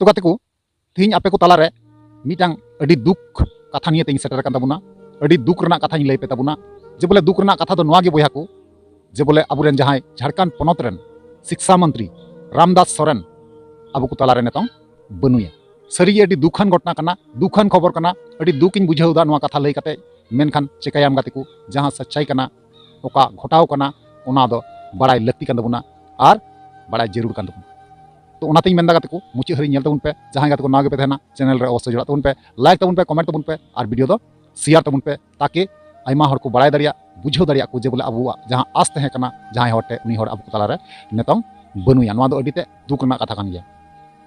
तो गाते को तीन आपे को तालारे मिटांग अडी दुख कथा निये तेई सेटर कान ताबुना अडी दुख रना कथा लई पे ताबुना जे बोले दुख रना कथा दो नोआ गे बोया को जे बोले अबुरेन जहां झारखंड पनत रेन शिक्षा मंत्री रामदास सोरेन अबु को तालारे नेतों बनुया सरी अडी दुखान घटना कना दुखान खबर कना अडी दुख इन बुझाउदा नोआ कथा लई काते मेनखान चिकायाम गाते को जहां सच्चाई कना ओका घटाव कना ओना दो बड़ाई लक्ति कान ताबुना आर बड़ाई जरूर कान ताबुना तो ओनाते मेन गाते को मुचे हरी नेल ताबुन पे जहां गाते को नागे पे थाना चैनल रे अवश्य जुड़ा ताबुन पे लाइक ताबुन पे कमेंट ताबुन पे और वीडियो दो शेयर ताबुन पे ताकि आयमा हर को बड़ाई दरिया बुझाव दरिया को जे बोले अबुआ जहां आस तहे कना जहां हरते उनी हर अबु ताला रे नेतों बनुया नोआ दो अडीते दुख रना कथा कान गया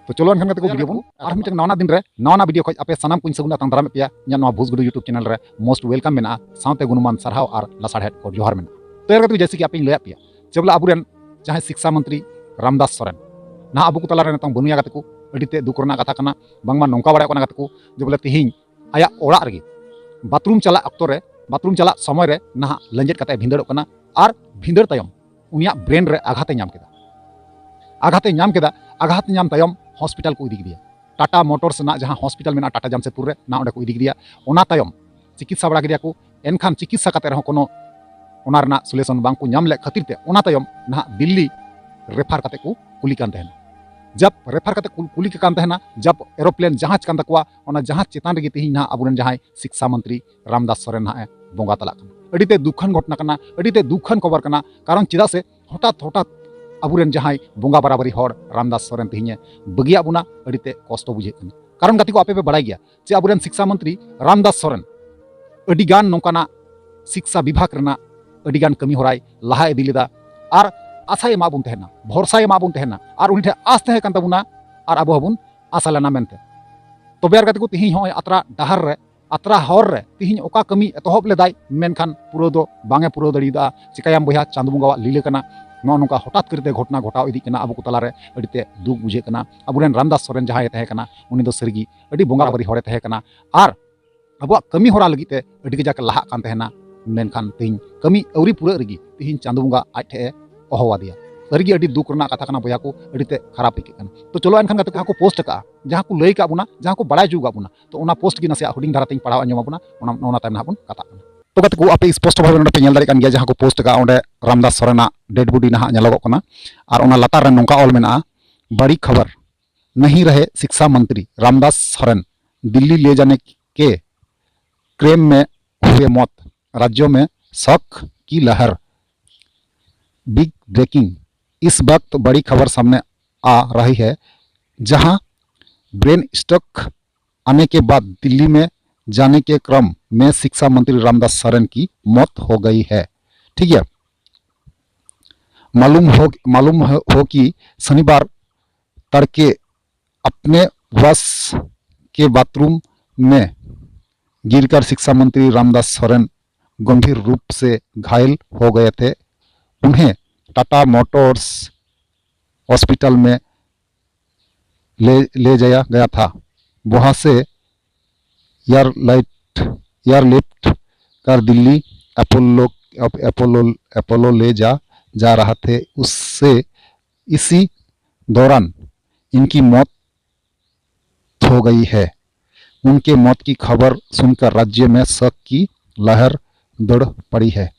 तो चलो एनखान गाते को वीडियो बन और मिटन नवा दिन रे नवा वीडियो खज आपे सनाम कुन सगुना तांग दाराम पेया nya नवा भोजगुडू यूट्यूब चैनल रे मोस्ट वेलकम मेना साउते गुणमान सरहाव और लसाड़हेट और जोहार मेना तो यार गाते जैसे कि आपे लया पेया जे बोले अबुरेन जहां शिक्षा मंत्री रामदास सोरेन ना अबु को ताला रे नेतों बनुया गाते को अडीते दुख रना कथा कना बांगमा नोंका बड़ा कना गाते को जे बोले तिहिं आया ओड़ा रे बाथरूम चला अक्तो रे बाथरूम चला समय रे ना लंजेट काते भिंदड़ो कना और भिंदड़ तायम उनिया ब्रेन रे आघाते नाम केदा आघात नाम तायम हॉस्पिटल को इदी दिया टाटा मोटर्स ना जहां हॉस्पिटल में टाटा जमशेदपुर रे ना ओंडे को इदी दिया ओना तायम चिकित्सा बड़ा दिया को एनखान चिकित्सा काते रहो कोनो ओना रना सॉल्यूशन बांग को नाम ले खातिर ते ओना तायम ना दिल्ली रेफर काते को कुली कान तहना जब रेफर काते कुली कान तहना जब एरोप्लेन जहाज कान तकवा ओना जहाज चेतान रे तिहि ना अबुरेन जहां शिक्षा मंत्री रामदास सोरेन ना बोंगा तला अडीते दुखान घटना कना अडीते दुखान खबर कना कारण चिदा से हठात अबुरेन जहां बोंगा बराबरी हर रामदास सोरेन तिहिने बगिया बुना अडीते कष्ट बुझे कारण गाती को आपे पे बड़ा गया जे अबुरेन शिक्षा मंत्री रामदास सोरेन अडिगान नोंकाना शिक्षा विभाग रना अडिगान कमी होराय लहा इदी लेदा और आशा एमा बुन तहना भरोसा एमा बुन तहना और उनि ठे आस तहे कान ताबुना और अबो हबुन आशा लेना मेनते तबे यार गाती को तिहि होय अतरा डहार रे अतरा हर रे तिहि ओका कमी एतहब लेदाय मेनखान पुरो दो बांगे पुरो दड़ीदा चिकायाम बया चांद बुंगावा लीले कना नो नुका हठात करते घटना घटाव इदी कना अबु को ताला रे अडीते दुख बुझे कना अबुरेन रामदास सोरेन जहां तहे कना उनि दो सरगी अडी बोंगा बरी हरे तहे कना और अबुआ कमी होरा लगिते अडी जाके लहा कान तहेना मेनखान तिहिं कमी अवरी पुरा रगी तिहिं चांद बुंगा आज ठे अहवा दिया सरगी अडी दुख रना कथा कना बया को अडीते खराब इके कना तो चलो एनखान गाते को पोस्ट का जहां को लई का बुना जहां को बड़ाय जुगा बुना तो ओना पोस्ट गी नसे हुडिंग धारा तिंग पढ़ाव अंजम बुना ओना ताम ना बुन कथा तो गाते को आपे स्पष्ट भाव पे नेल दारे कान गया जहां को पोस्ट का ओंडे रामदास सोरेना डेड बॉडी ना नेलोगो कना और ओना लतार रे नोंका ऑल मेना बड़ी खबर नहीं रहे शिक्षा मंत्री रामदास सोरेन दिल्ली ले जाने के क्रेम में हुए मौत राज्यों में शक की लहर बिग ब्रेकिंग इस वक्त बड़ी खबर सामने आ रही है जहां ब्रेन स्ट्रोक आने के बाद दिल्ली में जाने के क्रम में शिक्षा मंत्री रामदास सोरेन की मौत हो गई है। ठीक है, मालूम हो कि शनिवार तड़के अपने बस के बाथरूम में गिरकर शिक्षा मंत्री रामदास सोरेन गंभीर रूप से घायल हो गए थे। उन्हें टाटा मोटर्स हॉस्पिटल में ले जाया गया था। वहां से एयरलिफ्ट कर दिल्ली अपोलो ले जा रहा थे। उससे इसी दौरान इनकी मौत हो गई है। उनके मौत की खबर सुनकर राज्य में शक की लहर दौड़ पड़ी है।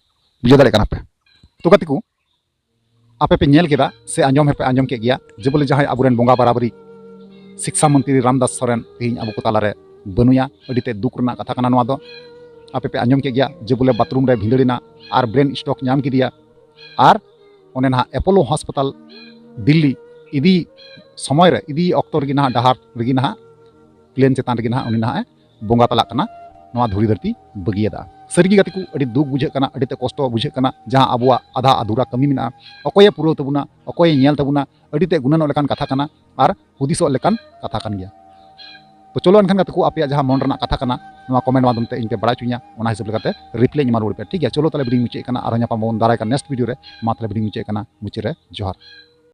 बुझे दाड़े कना पे तो गाती को आपे पे नेल केदा से आंजम पे आंजम के गया जे बोले जहां अबुरेन बोंगा बराबरी शिक्षा मंत्री रामदास सोरेन तिहिं अबु को ताला रे बनुया अडीते दुख रना कथा कना नोआ दो आपे पे आंजम के गया जे बोले बाथरूम रे भिंदड़ीना और ब्रेन स्ट्रोक नाम किदिया और ओने ना अपोलो हॉस्पिटल दिल्ली इदी समय रे इदी अक्तो रगी ना डहार रगी ना प्लेन चेतान रगी ना उनी ना बोंगा तला कना नोआ धुरी धरती बगियदा सरगी गाती को अडी दुख बुझे कना अडीते कष्ट बुझे कना जहां अबुआ आधा अधूरा कमी मिना अकोये पुरो तबुना अकोये नेल तबुना अडीते गुणन लेकान कथा कना और हुदिसो लेकान कथा कान गया। तो चलो एनखान गाते को आपे जहां मन रना कथा कना नोआ कमेंट माध्यम ते इनके बड़ा चुनिया ओना हिसाब लेकाते रिप्लाई मा रुड़ पे। ठीक है, चलो ताले बिडिंग मुचे कना और न्यापाम बन दाराय का नेक्स्ट वीडियो रे मा ताले बिडिंग मुचे कना मुचे रे जोहार।